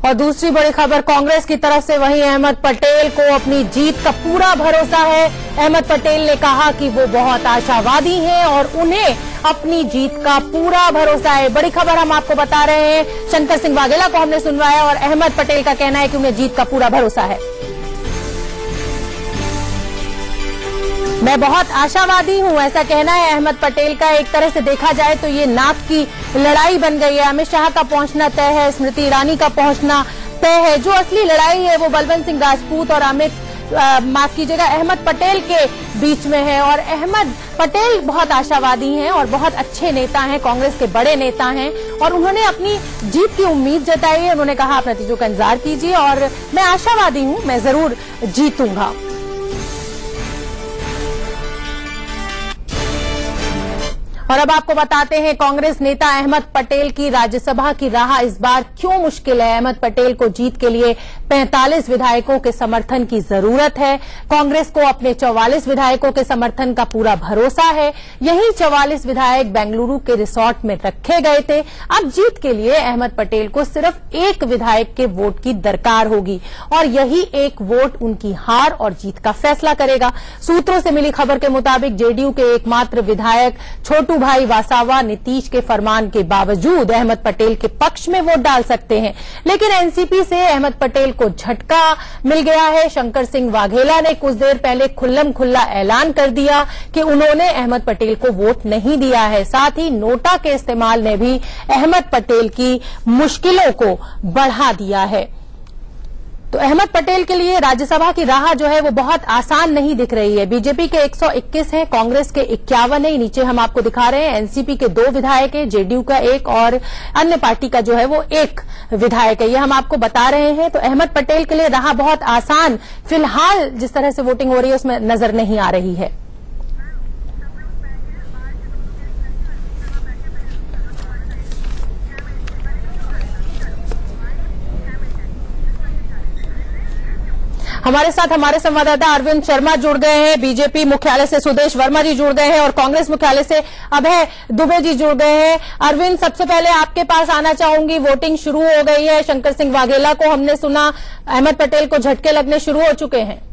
और दूसरी बड़ी खबर कांग्रेस की तरफ से, वहीं अहमद पटेल को अपनी जीत का पूरा भरोसा है। अहमद पटेल ने कहा कि वो बहुत आशावादी हैं और उन्हें अपनी जीत का पूरा भरोसा है। बड़ी खबर हम आपको बता रहे हैं, शंकर सिंह वाघेला को हमने सुनवाया और अहमद पटेल का कहना है कि उन्हें जीत का पूरा भरोसा है। मैं बहुत आशावादी हूं, ऐसा कहना है अहमद पटेल का। एक तरह से देखा जाए तो ये नाक की लड़ाई बन गई है। अमित शाह का पहुंचना तय है, स्मृति ईरानी का पहुंचना तय है। जो असली लड़ाई है वो बलवंत सिंह राजपूत और अहमद पटेल के बीच में है। और अहमद पटेल बहुत आशावादी हैं और बहुत अच्छे नेता हैं, कांग्रेस के बड़े नेता हैं और उन्होंने अपनी जीत की उम्मीद जताई है। उन्होंने कहा आप नतीजों का इंतजार कीजिए और मैं आशावादी हूं, मैं जरूर जीतूंगा। और अब आपको बताते हैं कांग्रेस नेता अहमद पटेल की राज्यसभा की राह इस बार क्यों मुश्किल है। अहमद पटेल को जीत के लिए 45 विधायकों के समर्थन की जरूरत है। कांग्रेस को अपने 44 विधायकों के समर्थन का पूरा भरोसा है। यही 44 विधायक बेंगलुरु के रिसोर्ट में रखे गए थे। अब जीत के लिए अहमद पटेल को सिर्फ एक विधायक के वोट की दरकार होगी और यही एक वोट उनकी हार और जीत का फैसला करेगा। सूत्रों से मिली खबर के मुताबिक जेडीयू के एकमात्र विधायक छोटू भाई वासावा नीतीश के फरमान के बावजूद अहमद पटेल के पक्ष में वोट डाल सकते हैं, लेकिन एनसीपी से अहमद पटेल को झटका मिल गया है। शंकर सिंह वाघेला ने कुछ देर पहले खुल्लम खुल्ला ऐलान कर दिया कि उन्होंने अहमद पटेल को वोट नहीं दिया है। साथ ही नोटा के इस्तेमाल ने भी अहमद पटेल की मुश्किलों को बढ़ा दिया है। तो अहमद पटेल के लिए राज्यसभा की राह जो है वो बहुत आसान नहीं दिख रही है। बीजेपी के 121 हैं, कांग्रेस के 51 है। नीचे हम आपको दिखा रहे हैं एनसीपी के 2 विधायक है, जेडीयू का 1 और अन्य पार्टी का जो है वो 1 विधायक है। ये हम आपको बता रहे हैं। तो अहमद पटेल के लिए राह बहुत आसान फिलहाल जिस तरह से वोटिंग हो रही है उसमें नजर नहीं आ रही है। हमारे साथ हमारे संवाददाता अरविंद शर्मा जुड़ गए हैं, बीजेपी मुख्यालय से सुदेश वर्मा जी जुड़ गए हैं और कांग्रेस मुख्यालय से अभय दुबे जी जुड़ गए हैं। अरविंद, सबसे पहले आपके पास आना चाहूंगी। वोटिंग शुरू हो गई है, शंकर सिंह वाघेला को हमने सुना, अहमद पटेल को झटके लगने शुरू हो चुके हैं।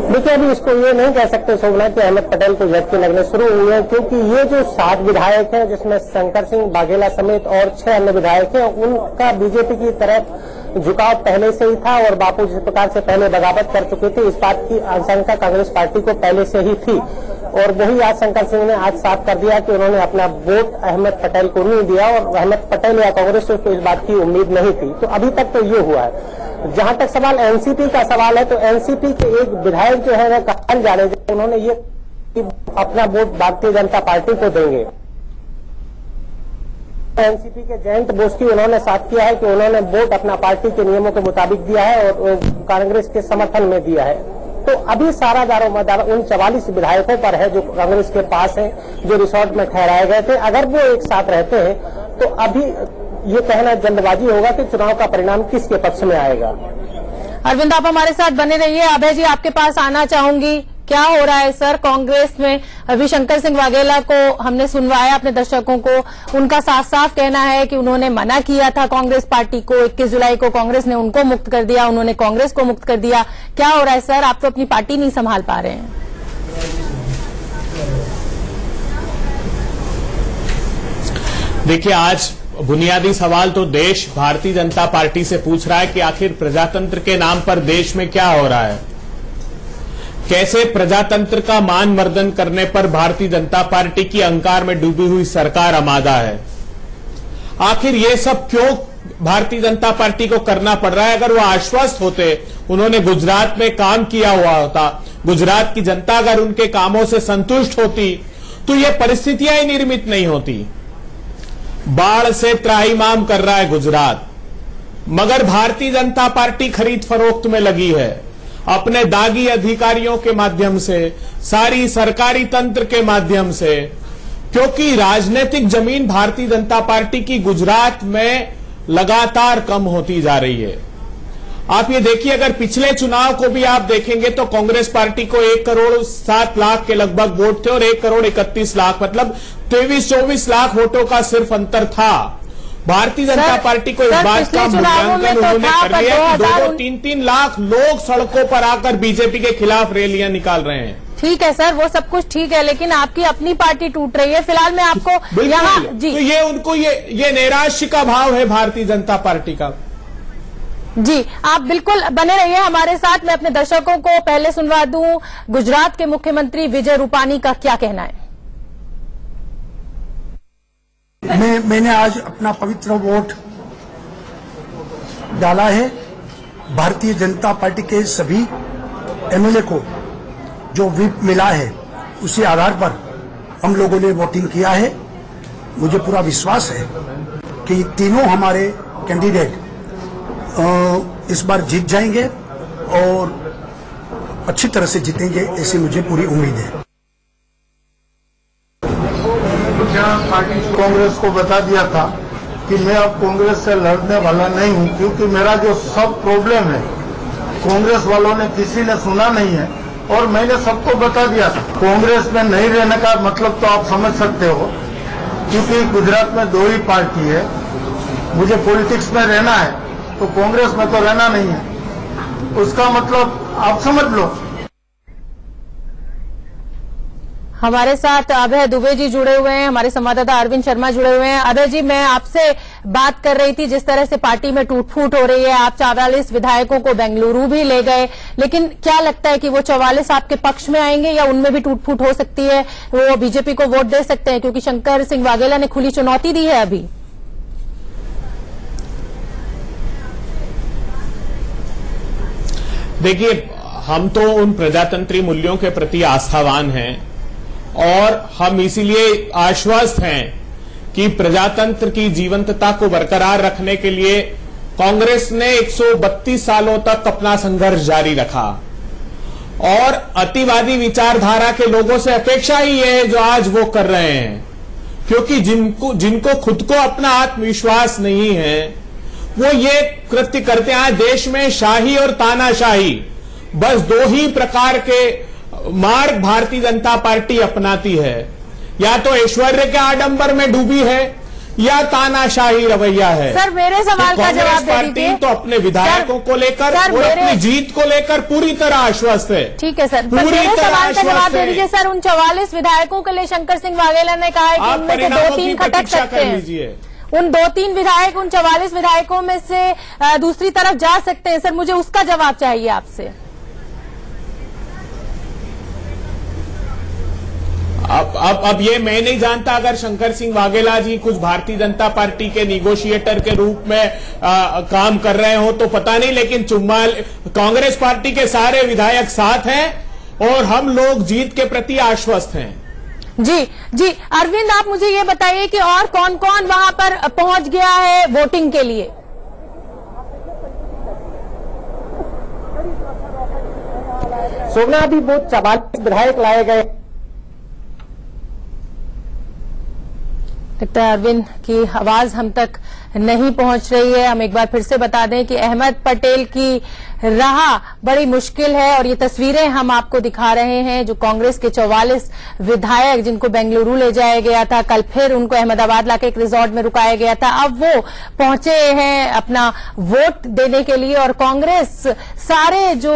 देखिए, अभी इसको ये नहीं कह सकते शोभना कि अहमद पटेल को झटके लगने शुरू हुए हैं, क्योंकि ये जो 7 विधायक हैं जिसमें शंकर सिंह वाघेला समेत और 6 अन्य विधायक हैं, उनका बीजेपी की तरफ झुकाव पहले से ही था और बापू जिस प्रकार से पहले बगावत कर चुके थे, इस बात की आशंका कांग्रेस पार्टी को पहले से ही थी। और वही आज शंकर सिंह ने आज साफ कर दिया कि उन्होंने अपना वोट अहमद पटेल को नहीं दिया और अहमद पटेल या कांग्रेस को इस बात की उम्मीद नहीं थी। तो अभी तक तो ये हुआ है। जहां तक सवाल एनसीपी का सवाल है, तो एनसीपी के एक विधायक जो है वह कहल जाने, उन्होंने ये अपना वोट भारतीय जनता पार्टी को देंगे। एनसीपी के जयंत बोस्की उन्होंने साफ किया है कि उन्होंने वोट अपना पार्टी के नियमों के मुताबिक दिया है और कांग्रेस के समर्थन में दिया है। तो अभी सारा दारोमदार उन 44 विधायकों पर है जो कांग्रेस के पास है, जो रिसोर्ट में ठहराए गए थे। अगर वो एक साथ रहते हैं तो अभी ये कहना जल्दबाजी होगा कि चुनाव का परिणाम किसके पक्ष में आएगा। अरविंद, आप हमारे साथ बने रहिए। अभय जी, आपके पास आना चाहूंगी। क्या हो रहा है सर कांग्रेस में? अभी शंकर सिंह वाघेला को हमने सुनवाया अपने दर्शकों को, उनका साफ साफ कहना है कि उन्होंने मना किया था कांग्रेस पार्टी को। 21 जुलाई को कांग्रेस ने उनको मुक्त कर दिया, उन्होंने कांग्रेस को मुक्त कर दिया। क्या हो रहा है सर? आप तो अपनी पार्टी नहीं संभाल पा रहे हैं। देखिए, आज बुनियादी सवाल तो देश भारतीय जनता पार्टी से पूछ रहा है कि आखिर प्रजातंत्र के नाम पर देश में क्या हो रहा है। कैसे प्रजातंत्र का मान मर्दन करने पर भारतीय जनता पार्टी की अहंकार में डूबी हुई सरकार आमादा है। आखिर ये सब क्यों भारतीय जनता पार्टी को करना पड़ रहा है? अगर वो आश्वस्त होते, उन्होंने गुजरात में काम किया हुआ होता, गुजरात की जनता अगर उनके कामों से संतुष्ट होती तो ये परिस्थितियां ही निर्मित नहीं होती। बाढ़ से त्राहिमाम कर रहा है गुजरात, मगर भारतीय जनता पार्टी खरीद फरोख्त में लगी है अपने दागी अधिकारियों के माध्यम से, सारी सरकारी तंत्र के माध्यम से, क्योंकि राजनीतिक जमीन भारतीय जनता पार्टी की गुजरात में लगातार कम होती जा रही है। आप ये देखिए, अगर पिछले चुनाव को भी आप देखेंगे तो कांग्रेस पार्टी को 1,07,00,000 के लगभग वोट थे और 1,31,00,000 मतलब 23-24 लाख वोटों का सिर्फ अंतर था। भारतीय जनता पार्टी को इस बात का मूल्यांकन उन्होंने कर लिया कि 2-3 लाख लोग सड़कों पर आकर बीजेपी के खिलाफ रैलियां निकाल रहे हैं। ठीक है सर, वो सब कुछ ठीक है, लेकिन आपकी अपनी पार्टी टूट रही है। फिलहाल मैं आपको यहाँ जी तो ये उनको ये नैराश्य का भाव है भारतीय जनता पार्टी का। जी आप बिल्कुल बने रहिए हमारे साथ। मैं अपने दर्शकों को पहले सुनवा दूं गुजरात के मुख्यमंत्री विजय रूपानी का क्या कहना है। मैंने आज अपना पवित्र वोट डाला है। भारतीय जनता पार्टी के सभी एमएलए को जो व्हिप मिला है उसी आधार पर हम लोगों ने वोटिंग किया है। मुझे पूरा विश्वास है कि तीनों हमारे कैंडिडेट इस बार जीत जाएंगे और अच्छी तरह से जीतेंगे, ऐसी मुझे पूरी उम्मीद है। पार्टी कांग्रेस को बता दिया था कि मैं अब कांग्रेस से लड़ने वाला नहीं हूं, क्योंकि मेरा जो सब प्रॉब्लम है कांग्रेस वालों ने किसी ने सुना नहीं है और मैंने सबको बता दिया था। कांग्रेस में नहीं रहने का मतलब तो आप समझ सकते हो, क्योंकि गुजरात में 2 ही पार्टी है। मुझे पॉलिटिक्स में रहना है तो कांग्रेस में तो रहना नहीं है, उसका मतलब आप समझ लो। हमारे साथ अभय दुबे जी जुड़े हुए हैं, हमारे संवाददाता अरविंद शर्मा जुड़े हुए हैं। अभय जी, मैं आपसे बात कर रही थी जिस तरह से पार्टी में टूट फूट हो रही है। आप 44 विधायकों को बेंगलुरु भी ले गए, लेकिन क्या लगता है कि वो 44 आपके पक्ष में आएंगे या उनमें भी टूट फूट हो सकती है, वो बीजेपी को वोट दे सकते हैं? क्योंकि शंकर सिंह वाघेला ने खुली चुनौती दी है अभी। देखिए, हम तो उन प्रजातंत्री मूल्यों के प्रति आस्थावान हैं और हम इसीलिए आश्वस्त हैं कि प्रजातंत्र की जीवंतता को बरकरार रखने के लिए कांग्रेस ने 132 सालों तक अपना संघर्ष जारी रखा और अतिवादी विचारधारा के लोगों से अपेक्षा ही है जो आज वो कर रहे हैं, क्योंकि जिनको खुद को अपना आत्मविश्वास नहीं है वो ये कृत्य करते हैं। आज देश में शाही और तानाशाही, बस 2 ही प्रकार के मार्ग भारतीय जनता पार्टी अपनाती है, या तो ऐश्वर्य के आडंबर में डूबी है या तानाशाही रवैया है। सर मेरे सवाल का जवाब दे दीजिए। तो अपने विधायकों को लेकर और अपनी जीत को लेकर पूरी तरह आश्वस्त है। ठीक है सर, मेरे सवाल का जवाब दे दीजिए। सर, उन 44 विधायकों के लिए शंकर सिंह वाघेला ने कहा है कि उनमें से 2-3 खटक सकते हैं। उन 2-3 विधायक उन 44 विधायकों में से दूसरी तरफ जा सकते हैं। सर, मुझे उसका जवाब चाहिए आपसे। अब ये मैं नहीं जानता, अगर शंकर सिंह वाघेला जी कुछ भारतीय जनता पार्टी के निगोशिएटर के रूप में काम कर रहे हो तो पता नहीं, लेकिन कांग्रेस पार्टी के सारे विधायक साथ हैं और हम लोग जीत के प्रति आश्वस्त हैं। जी अरविंद, आप मुझे ये बताइए कि और कौन कौन वहां पर पहुंच गया है वोटिंग के लिए? सोमना, अभी वो 44 विधायक लाए गए। लगता है अरविंद की आवाज हम तक नहीं पहुंच रही है। हम एक बार फिर से बता दें कि अहमद पटेल की राह बड़ी मुश्किल है और ये तस्वीरें हम आपको दिखा रहे हैं जो कांग्रेस के 44 विधायक जिनको बेंगलुरु ले जाया गया था, कल फिर उनको अहमदाबाद लाके एक रिजॉर्ट में रुकाया गया था, अब वो पहुंचे हैं अपना वोट देने के लिए और कांग्रेस सारे जो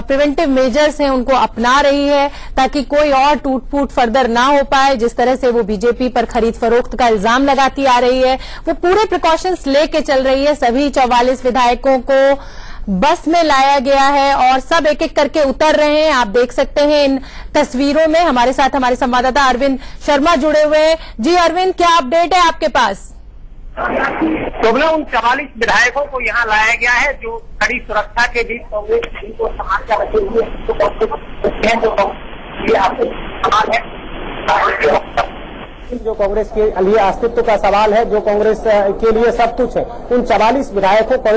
प्रिवेंटिव मेजर्स हैं उनको अपना रही है ताकि कोई और टूट फूट फर्दर ना हो पाए। जिस तरह से वो बीजेपी पर खरीद फरोख्त का इल्जाम लगाती आ रही है, वो पूरे प्रिकॉशंस लेके चल रही है। सभी 44 विधायकों को बस में लाया गया है और सब एक एक करके उतर रहे हैं। आप देख सकते हैं इन तस्वीरों में। हमारे साथ हमारे संवाददाता अरविंद शर्मा जुड़े हुए हैं। जी अरविंद, क्या अपडेट है आपके पास? तो उन 44 विधायकों को यहाँ लाया गया है जो कड़ी सुरक्षा के बीच कांग्रेस को संभाल कर रखे हुए सवाल है, जो कांग्रेस के लिए अस्तित्व का सवाल है, जो कांग्रेस के लिए सब कुछ है, उन 44 विधायकों को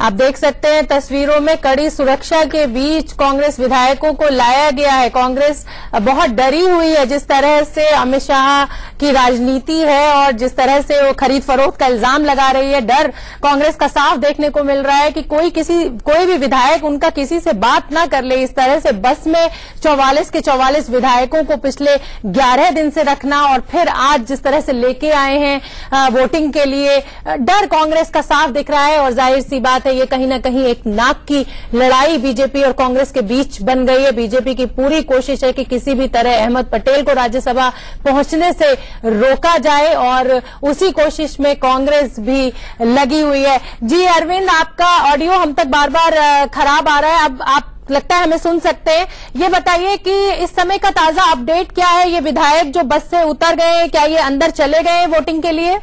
आप देख सकते हैं तस्वीरों में कड़ी सुरक्षा के बीच कांग्रेस विधायकों को लाया गया है। कांग्रेस बहुत डरी हुई है जिस तरह से अमित शाह की राजनीति है और जिस तरह से वो खरीद फरोख्त का इल्जाम लगा रही है। डर कांग्रेस का साफ देखने को मिल रहा है कि कोई भी विधायक उनका किसी से बात ना कर ले। इस तरह से बस में 44 के 44 विधायकों को पिछले 11 दिन से रखना और फिर आज जिस तरह से लेके आए हैं वोटिंग के लिए, डर कांग्रेस का साफ दिख रहा है। और जाहिर सी बात है ये कहीं ना कहीं एक नाक की लड़ाई बीजेपी और कांग्रेस के बीच बन गई है। बीजेपी की पूरी कोशिश है कि किसी भी तरह अहमद पटेल को राज्यसभा पहुंचने से रोका जाए और उसी कोशिश में कांग्रेस भी लगी हुई है। जी अरविंद, आपका ऑडियो हम तक बार बार खराब आ रहा है, अब आप लगता है हमें सुन सकते हैं। ये बताइए कि इस समय का ताजा अपडेट क्या है? ये विधायक जो बस से उतर गए हैं, क्या ये अंदर चले गए हैं वोटिंग के लिए?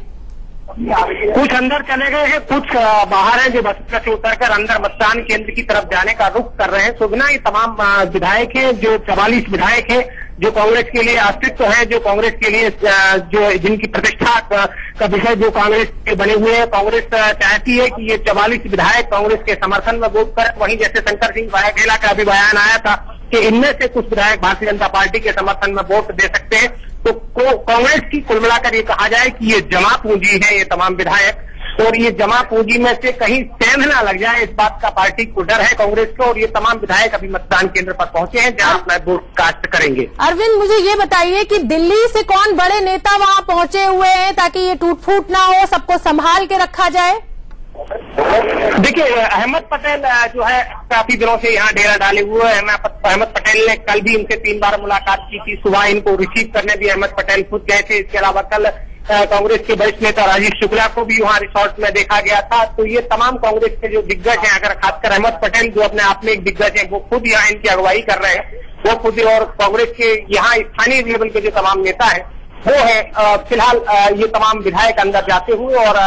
कुछ अंदर चले गए हैं, कुछ बाहर हैं जो बस से उतरकर अंदर मतदान केंद्र की तरफ जाने का रुख कर रहे हैं। सुगना, ये तमाम विधायक हैं, जो 44 विधायक हैं जो कांग्रेस के लिए अस्तित्व है, जो कांग्रेस के लिए जो जिनकी प्रतिष्ठा का विषय जो कांग्रेस के बने हुए हैं। कांग्रेस चाहती है कि ये 44 विधायक कांग्रेस के समर्थन में वोट करें। वहीं जैसे शंकर सिंह बागेला का अभी बयान आया था कि इनमें से कुछ विधायक भारतीय जनता पार्टी के समर्थन में वोट दे सकते हैं। तो कांग्रेस की कुल मिलाकर ये कहा जाए कि ये जमा पूंजी है ये तमाम विधायक, और ये जमा पूंजी में से कहीं सेंध ना लग जाए इस बात का पार्टी को डर है कांग्रेस को। और ये तमाम विधायक अभी मतदान केंद्र पर पहुंचे हैं जहां अपना वोट कास्ट करेंगे। अरविंद, मुझे ये बताइए कि दिल्ली से कौन बड़े नेता वहां पहुंचे हुए हैं ताकि ये टूट फूट ना हो, सबको संभाल के रखा जाए? देखिए, अहमद पटेल जो है काफी दिनों से यहाँ डेरा डाले हुए हैं। अहमद पटेल ने कल भी इनसे 3 बार मुलाकात की थी। सुबह इनको रिसीव करने भी अहमद पटेल खुद गए थे। इसके अलावा कल कांग्रेस के वरिष्ठ नेता राजीव शुक्ला को भी वहाँ रिसोर्ट में देखा गया था। तो ये तमाम कांग्रेस के जो दिग्गज हैं, अगर खासकर अहमद पटेल जो अपने आप में एक दिग्गज है, वो खुद यहाँ इनकी अगुवाई कर रहे हैं। वो खुद, और कांग्रेस के यहाँ स्थानीय लेवल के जो तमाम नेता है वो है फिलहाल ये तमाम विधायक अंदर जाते हुए और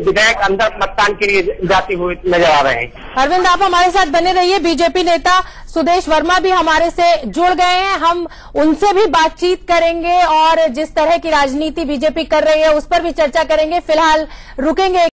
विधायक अंदर मतदान के लिए जाते हुए नजर आ रहे हैं। अरविंद, आप हमारे साथ बने रहिए। बीजेपी नेता सुदेश वर्मा भी हमारे से जुड़ गए हैं, हम उनसे भी बातचीत करेंगे और जिस तरह की राजनीति बीजेपी कर रही है उस पर भी चर्चा करेंगे। फिलहाल रुकेंगे।